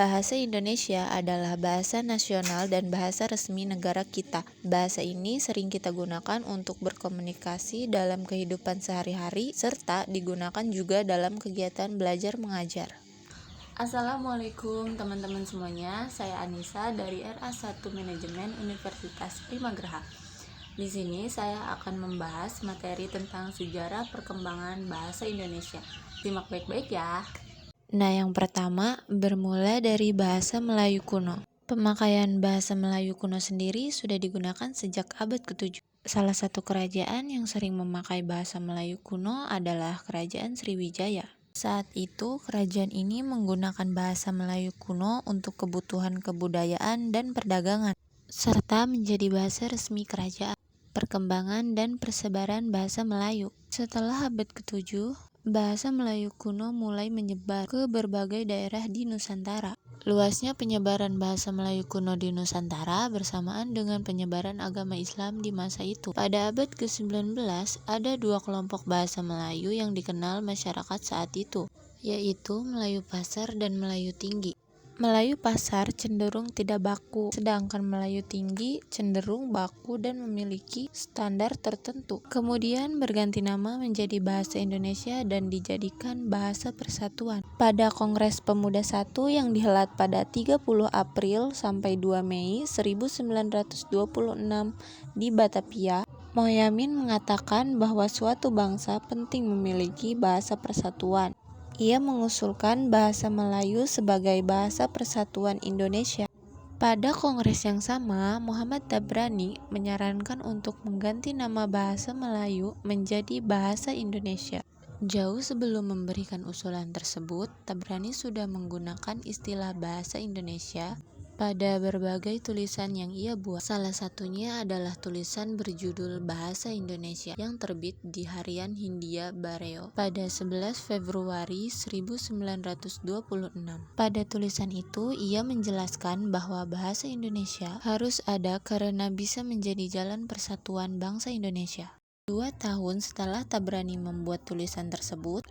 Bahasa Indonesia adalah bahasa nasional dan bahasa resmi negara kita. Bahasa ini sering kita gunakan untuk berkomunikasi dalam kehidupan sehari-hari, serta digunakan juga dalam kegiatan belajar mengajar. Assalamualaikum teman-teman semuanya, saya Anissa dari RA1 Manajemen Universitas Primagraha. Di sini saya akan membahas materi tentang sejarah perkembangan bahasa Indonesia. Simak baik-baik ya. Nah, yang pertama bermula dari bahasa Melayu kuno. Pemakaian bahasa Melayu kuno sendiri sudah digunakan sejak abad ke-7. Salah satu kerajaan yang sering memakai bahasa Melayu kuno adalah Kerajaan Sriwijaya. Saat itu, kerajaan ini menggunakan bahasa Melayu kuno untuk kebutuhan kebudayaan dan perdagangan, serta menjadi bahasa resmi kerajaan. Perkembangan dan persebaran bahasa Melayu. Setelah abad ke-7, bahasa Melayu kuno mulai menyebar ke berbagai daerah di Nusantara. Luasnya penyebaran bahasa Melayu kuno di Nusantara bersamaan dengan penyebaran agama Islam di masa itu. Pada abad ke-19, ada dua kelompok bahasa Melayu yang dikenal masyarakat saat itu, yaitu Melayu Pasar dan Melayu Tinggi. Melayu Pasar cenderung tidak baku, sedangkan Melayu Tinggi cenderung baku dan memiliki standar tertentu. Kemudian berganti nama menjadi Bahasa Indonesia dan dijadikan Bahasa Persatuan. Pada Kongres Pemuda I yang dihelat pada 30 April sampai 2 Mei 1926 di Batavia, Moyamin mengatakan bahwa suatu bangsa penting memiliki bahasa persatuan. Ia mengusulkan bahasa Melayu sebagai bahasa persatuan Indonesia. Pada kongres yang sama, Muhammad Tabrani menyarankan untuk mengganti nama bahasa Melayu menjadi bahasa Indonesia. Jauh sebelum memberikan usulan tersebut, Tabrani sudah menggunakan istilah bahasa Indonesia pada berbagai tulisan yang ia buat. Salah satunya adalah tulisan berjudul Bahasa Indonesia yang terbit di Harian Hindia Bareo pada 11 Februari 1926. Pada tulisan itu, ia menjelaskan bahwa bahasa Indonesia harus ada karena bisa menjadi jalan persatuan bangsa Indonesia. 2 tahun setelah Tabrani membuat tulisan tersebut,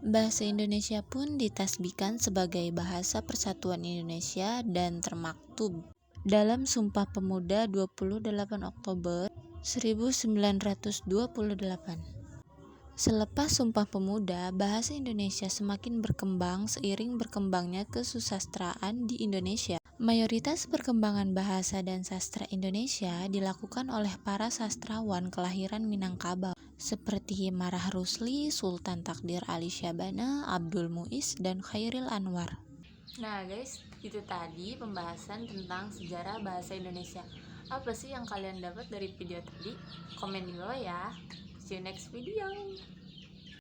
bahasa Indonesia pun ditasbihkan sebagai Bahasa Persatuan Indonesia dan termaktub dalam Sumpah Pemuda 28 Oktober 1928. Selepas Sumpah Pemuda, bahasa Indonesia semakin berkembang seiring berkembangnya kesusastraan di Indonesia. Mayoritas perkembangan bahasa dan sastra Indonesia dilakukan oleh para sastrawan kelahiran Minangkabau, seperti Marah Rusli, Sultan Takdir Ali Syabana, Abdul Muiz, dan Khairil Anwar. Nah guys, itu tadi pembahasan tentang sejarah bahasa Indonesia. Apa sih yang kalian dapat dari video tadi? Komen di bawah ya. See you next video.